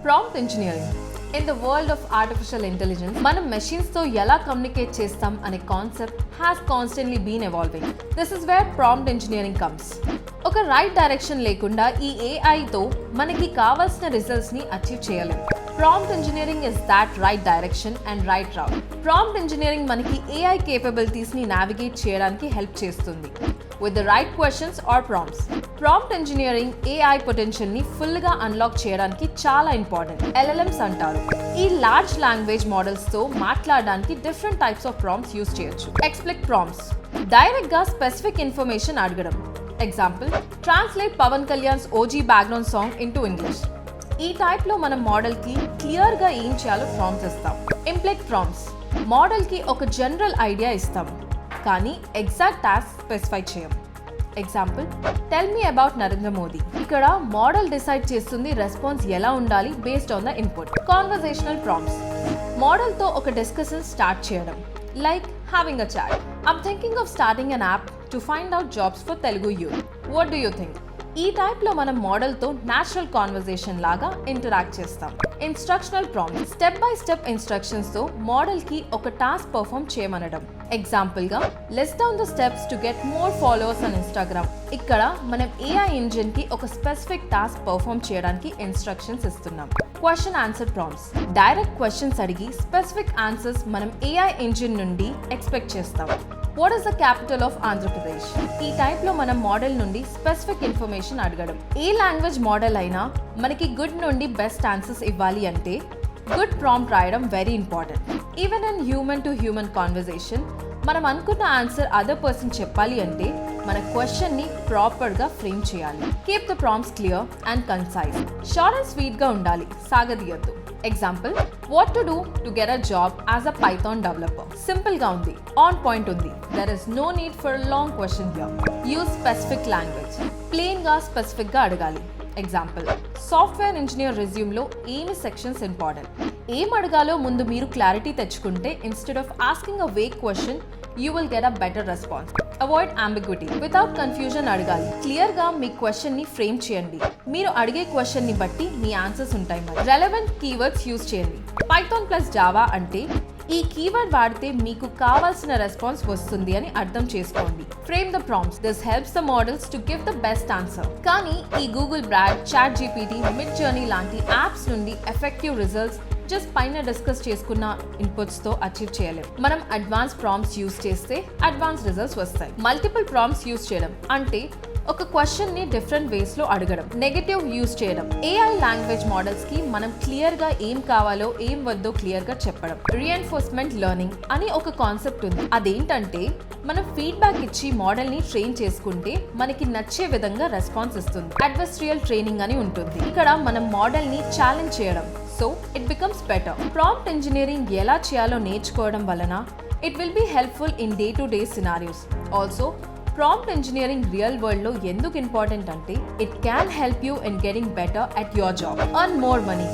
Prompt engineering. In the world of artificial intelligence, మనం machines తో ఎలా కమ్యూనికేట్ చేస్తాం అనే concept has constantly been evolving. This is where prompt engineering comes. ఒక right direction లేకుండా ఈ AI తో మనకి కావాల్సిన రిజల్ట్స్ ని అచీవ్ చేయలేం. Prompt engineering is that right direction and right route. Prompt engineering మనకి AI కేపబిలిటీస్ ని నావిగేట్ చేయడానికి హెల్ప్ చేస్తుంది with the right questions or prompts. Prompt engineering AI potential ని ఫుల్ గా అన్లాక్ చేయడానికి చాలా ఇంపార్టెంట్. LLMs అంటారు. ఈ లార్జ్ లాంగ్వేజ్ మోడల్స్ తో మాట్లాడడానికి different types of prompts use చేయొచ్చు. ఎక్స్ప్లిక్ ప్రాంప్ట్స్ డైరెక్ట్ గా స్పెసిఫిక్ ఇన్ఫర్మేషన్ అడగడం. Example, translate Pawan Kalyan's OG background song into English. ఈ టైప్ లో మనం మోడల్ కి క్లియర్ గా ఏం చేయాలో ప్రాంప్ట్స్ ఇస్తాం. ఇంప్లిక్ ప్రాంప్ట్స్ మోడల్ కి ఒక జనరల్ ఐడియా ఇస్తాం కానీ ఎగ్జాక్ట్ టాస్క్ స్పెసిఫై చేయం. Example, tell me about Narendra Modi. ఇక్కడ మోడల్ డిసైడ్ చేస్తుంది రెస్పాన్స్ ఎలా ఉండాలి based on the input. Conversational prompts model తో ఒక డిస్కషన్ స్టార్ట్ చేయడం. Like having a chat, I'm thinking of starting an app to find out jobs for Telugu youth. What do you think? ఈ type లో మనం model తో natural conversation లాగా interact చేస్తాం. Instructional prompt step by step instructions తో model కి ఒక task perform చేయమనడం. Example గా, list down the steps to get more followers on Instagram. ఇక్కడ మనం AI ఇంజిన్ కి ఒక స్పెసిఫిక్ టాస్క్ పర్ఫామ్ చేయడానికి ఇన్స్ట్రక్షన్స్ ఇస్తున్నాం. Question answer prompts direct questions అడిగి స్పెసిఫిక్ ఆన్సర్స్ మనం AI ఇంజిన్ నుండి ఎక్స్పెక్ట్ చేస్తాం. What is the capital of Andhra Pradesh? ఈ టైప్ లో మనం మోడల్ నుండి స్పెసిఫిక్ ఇన్ఫర్మేషన్ అడగడం. ఏ లాంగ్వేజ్ మోడల్ అయినా మనకి గుడ్ నుండి బెస్ట్ ఆన్సర్స్ ఇవ్వాలి అంటే గుడ్ ప్రాంప్ట్ రాయడం very important. Even in human to human conversation మనం అనుకున్న ఆన్సర్ అదర్ పర్సన్ చెప్పాలి అంటే మన క్వశ్చన్ ని ప్రాపర్ గా ఫ్రేమ్ చేయాలి. Keep the prompts clear and concise. Short and sweet గా ఉండాలి, సాగదీయద్దు. Example, what to do to get a job as a Python developer. Simple గా ఉంది, ఆన్ పాయింట్ ఉంది. There is no need for long question here. Use specific language. Plain గా specific గా అడగాలి. Example, software engineer resume లో ఏమి sections important? ఏం అడగాలో ముందు మీరు క్లారిటీ తెచ్చుకుంటే instead of asking a vague question you will get a better response. Avoid ambiguity. Without confusion అడగాలి. క్లియర్ గా మీ క్వశ్చన్ ని ఫ్రేమ్ చేయండి. మీరు అడిగే క్వశ్చన్ ని బట్టి మీ ఆన్సర్స్ ఉంటాయి. మరి రెలెవెంట్ కీవర్డ్స్ యూజ్ చేయండి. పైథాన్ ప్లస్ జావా అంటే ఈ కీవర్డ్ వాడితే మీకు కావాల్సిన రెస్పాన్స్ వస్తుంది అని అర్థం చేసుకోండి. Frame the prompts. This helps the models to give the best answer. కానీ ఈ Google Bard, ChatGPT, Midjourney లాంటి యాప్స్ నుండి ఎఫెక్టివ్ రిజల్ట్స్ జస్ట్ పైన డిస్కస్ చేసుకున్న ఇన్పుట్స్ తో అచీవ్ చేయలేం. మనం అడ్వాన్స్ ప్రాంప్ట్స్ యూజ్ చేస్తే అడ్వాన్స్ రిజల్ట్స్ వస్తాయి. మల్టిపుల్ ప్రాంప్ట్స్ యూజ్ చేయడం అంటే ఒక క్వశ్చన్ ని డిఫరెంట్ వేస్ లో అడగడం. నెగటివ్ యూజ్ చేయడం. AI లాంగ్వేజ్ మోడల్స్ కి మనం క్లియర్ గా ఏం కావాలో ఏం వద్దో క్లియర్ గా చెప్పడం. రీఎన్ఫోర్స్మెంట్ లెర్నింగ్ అని ఒక కాన్సెప్ట్ ఉంది. అదేంటంటే మనం ఫీడ్బ్యాక్ ఇచ్చి మోడల్ ని ట్రైన్ చేసుకుంటే మనకి నచ్చే విధంగా రెస్పాన్స్ ఇస్తుంది. అడ్వర్సరియల్ ట్రైనింగ్ అని ఉంటుంది. ఇక్కడ మనం మోడల్ ని ఛాలెంజ్ చేయడం. So it becomes better. Prompt engineering ఎలా చేయాలో నేర్చుకోవడం వలన it will be helpful in day to day scenarios. Also prompt engineering real world లో ఎందుకు ఇంపార్టెంట్ అంటే it can help you in getting better at your job, earn more money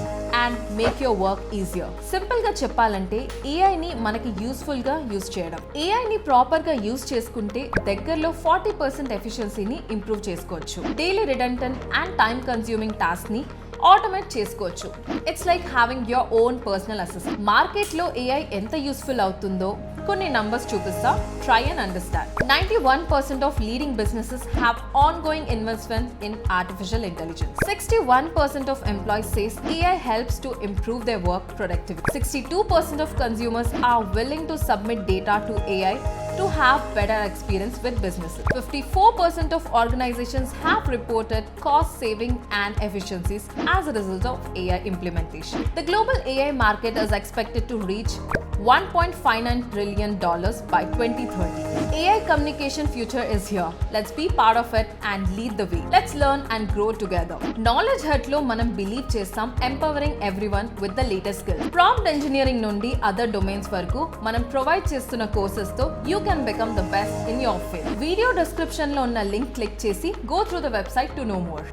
and make your work easier. Simple గా చెప్పాలంటే AI ని మనకి useful గా use చేయడం. AI ని ప్రాపర్ గా యూజ్ చేసుకుంటే దగ్గరలో 40% ఎఫిషియన్సీని ఇంప్రూవ్ చేసుకోవచ్చు. Daily redundant and time consuming task ని ఆటోమేట్ చేసుకోవచ్చు. It's like having your own personal assistant. Market లో AI ఎంత యూస్ఫుల్ అవుతుందో కొన్ని నంబర్స్ చూపిస్తా, try and understand. 91% of leading businesses have ongoing investment in artificial intelligence. 61% of employees says AI helps to improve their work productivity. 62% of consumers are willing to submit data to AI to have better experience with businesses. 54% of organizations have reported cost saving and efficiencies as a result of AI implementation. The global AI market is expected to reach $1.59 trillion by 2030. AI communication future is here. Let's be part of it and lead the way. Let's learn and grow together. Knowledge Hut lo manam believe chestam empowering everyone with the latest skills. Prompt engineering nundi other domains varaku manam provide chestunna courses tho you can become the best in your field. Video description lo unna link click chesi go through the website to know more.